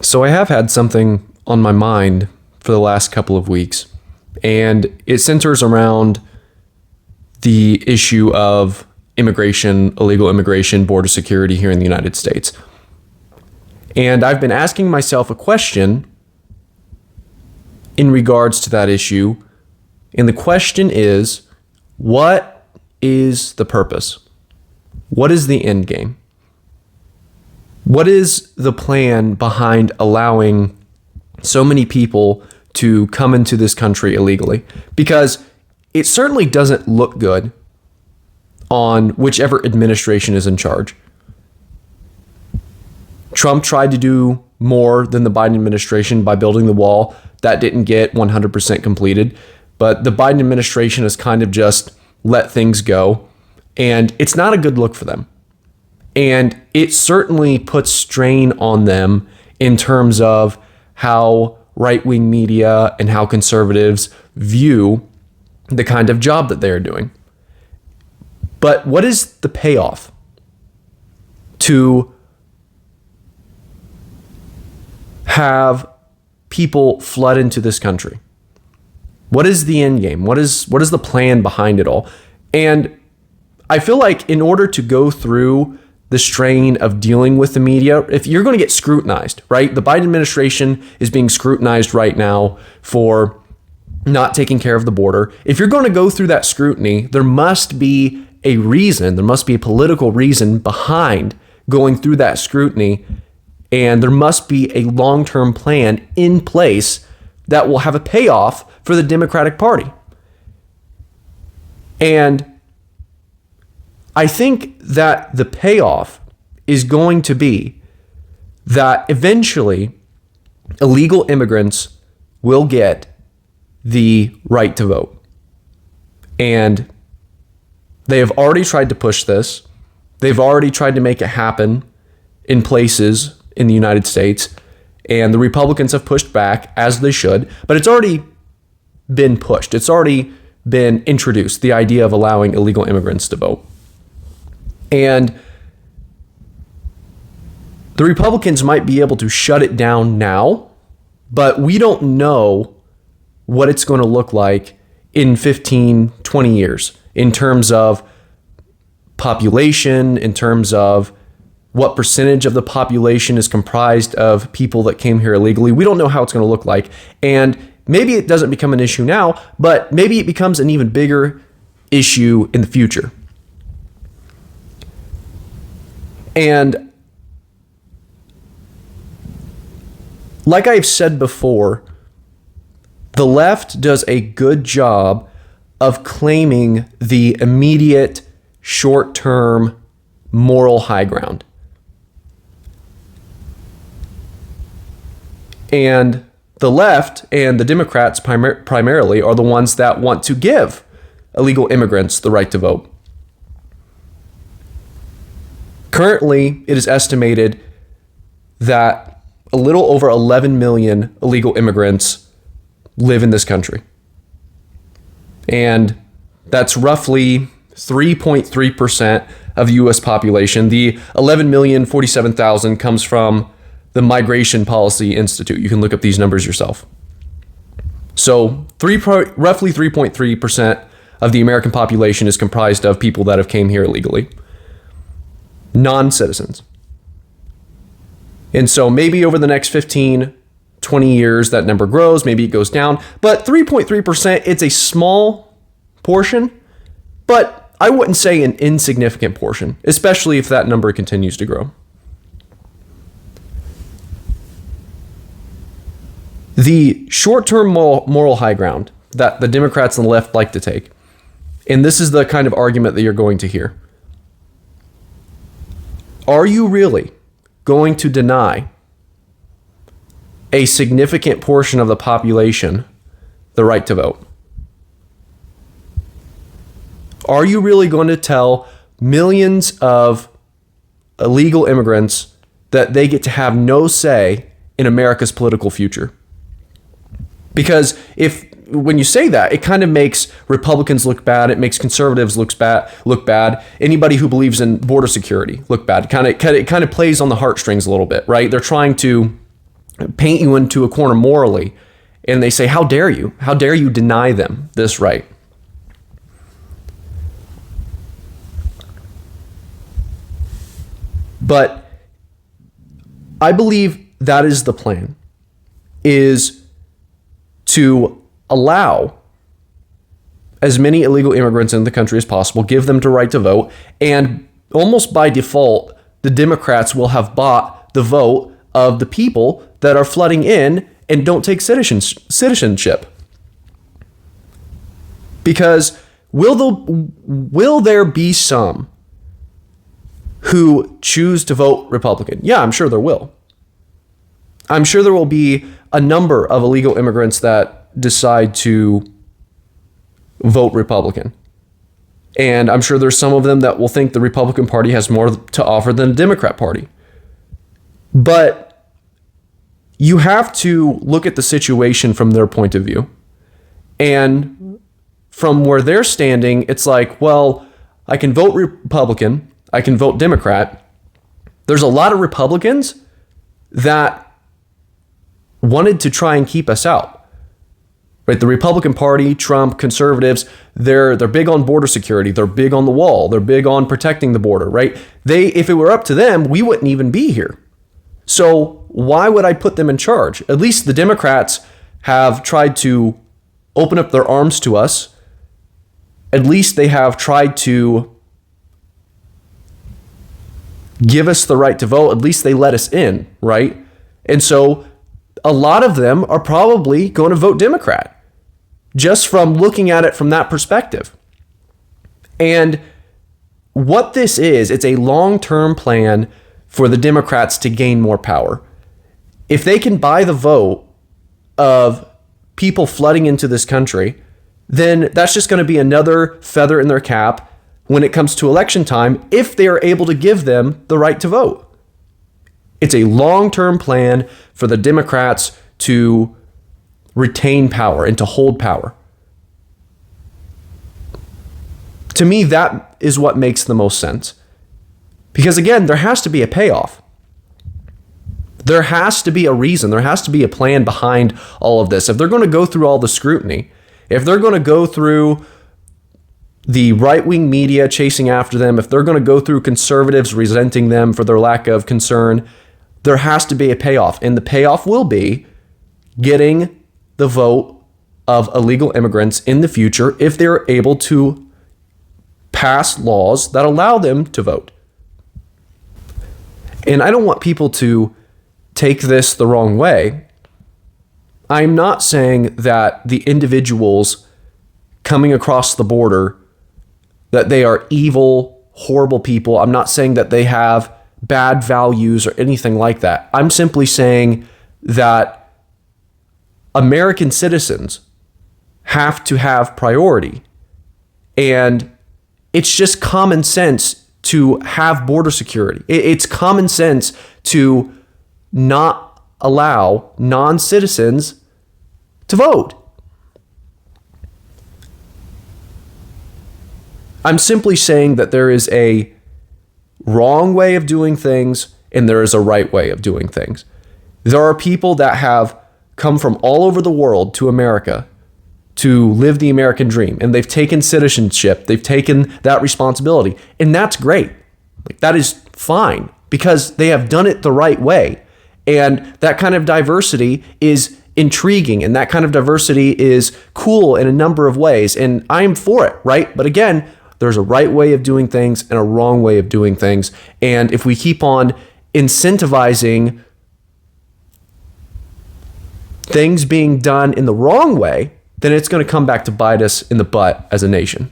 So I have had something on my mind for the last couple of weeks, and it centers around the issue of immigration, illegal immigration, border security here in the United States. And I've been asking myself a question in regards to that issue, and the question is, what is the purpose? What is the end game? What is the plan behind allowing so many people to come into this country illegally? Because it certainly doesn't look good on whichever administration is in charge. Trump tried to do more than the Biden administration by building the wall. That didn't get 100% completed. But the Biden administration has kind of just let things go. And it's not a good look for them. And it certainly puts strain on them in terms of how right-wing media and how conservatives view the kind of job that they're doing. But what is the payoff to have people flood into this country? What is the end game? What is the plan behind it all? And I feel like in order to go through the strain of dealing with the media, if you're going to get scrutinized, right? The Biden administration is being scrutinized right now for not taking care of the border. If you're going to go through that scrutiny, there must be a reason, there must be a political reason behind going through that scrutiny, and there must be a long-term plan in place that will have a payoff for the Democratic Party. And I think that the payoff is going to be that eventually illegal immigrants will get the right to vote. And they have already tried to push this. They've already tried to make it happen in places in the United States. And the Republicans have pushed back, as they should. But it's already been pushed. It's already been introduced, the idea of allowing illegal immigrants to vote. And the Republicans might be able to shut it down now, but we don't know what it's going to look like in 15, 20 years in terms of population, in terms of what percentage of the population is comprised of people that came here illegally. We don't know how it's going to look like. And maybe it doesn't become an issue now, but maybe it becomes an even bigger issue in the future. And like I've said before, the left does a good job of claiming the immediate, short-term moral high ground. And the left and the Democrats primarily are the ones that want to give illegal immigrants the right to vote. Currently, it is estimated that a little over 11 million illegal immigrants live in this country. And that's roughly 3.3% of the U.S. population. The 11,047,000 comes from the Migration Policy Institute. You can look up these numbers yourself. So roughly 3.3% of the American population is comprised of people that have came here illegally. Non-citizens. And so maybe over the next 15, 20 years, that number grows, maybe it goes down. But 3.3%, it's a small portion, but I wouldn't say an insignificant portion, especially if that number continues to grow. The short-term moral high ground that the Democrats and the left like to take, and this is the kind of argument that you're going to hear. Are you really going to deny a significant portion of the population the right to vote? Are you really going to tell millions of illegal immigrants that they get to have no say in America's political future? Because when you say that, it kind of makes Republicans look bad. It makes conservatives look bad. Anybody who believes in border security look bad. It kind of plays on the heartstrings a little bit, right? They're trying to paint you into a corner morally, and they say, how dare you? How dare you deny them this right? But I believe that is the plan, is to allow as many illegal immigrants in the country as possible, give them the right to vote, and almost by default, the Democrats will have bought the vote of the people that are flooding in and don't take citizenship. Because will there be some who choose to vote Republican? Yeah, I'm sure there will. I'm sure there will be a number of illegal immigrants that decide to vote Republican. And I'm sure there's some of them that will think the Republican Party has more to offer than the Democrat Party. But you have to look at the situation from their point of view. And from where they're standing, it's like, well, I can vote Republican, I can vote Democrat. There's a lot of Republicans that wanted to try and keep us out. Right? The Republican Party, Trump, conservatives, they're big on border security. They're big on the wall. They're big on protecting the border, right? If it were up to them, we wouldn't even be here. So why would I put them in charge? At least the Democrats have tried to open up their arms to us. At least they have tried to give us the right to vote. At least they let us in, right? And so a lot of them are probably going to vote Democrat, just from looking at it from that perspective. And what this is, it's a long-term plan for the Democrats to gain more power. If they can buy the vote of people flooding into this country, then that's just going to be another feather in their cap when it comes to election time, if they are able to give them the right to vote. It's a long-term plan for the Democrats to retain power and to hold power. To me, that is what makes the most sense. Because again, there has to be a payoff. There has to be a reason. There has to be a plan behind all of this. If they're going to go through all the scrutiny, if they're going to go through the right-wing media chasing after them, if they're going to go through conservatives resenting them for their lack of concern, there has to be a payoff. And the payoff will be getting the vote of illegal immigrants in the future if they're able to pass laws that allow them to vote. And I don't want people to take this the wrong way. I'm not saying that the individuals coming across the border, that they are evil, horrible people. I'm not saying that they have bad values or anything like that. I'm simply saying that American citizens have to have priority. And it's just common sense to have border security. It's common sense to not allow non-citizens to vote. I'm simply saying that there is a wrong way of doing things and there is a right way of doing things. There are people that have come from all over the world to America to live the American dream, and they've taken citizenship, they've taken that responsibility, and that's great. Like, that is fine because they have done it the right way. And that kind of diversity is intriguing, and that kind of diversity is cool in a number of ways, and I'm for it, right? But again, there's a right way of doing things and a wrong way of doing things. And if we keep on incentivizing things being done in the wrong way, then it's going to come back to bite us in the butt as a nation.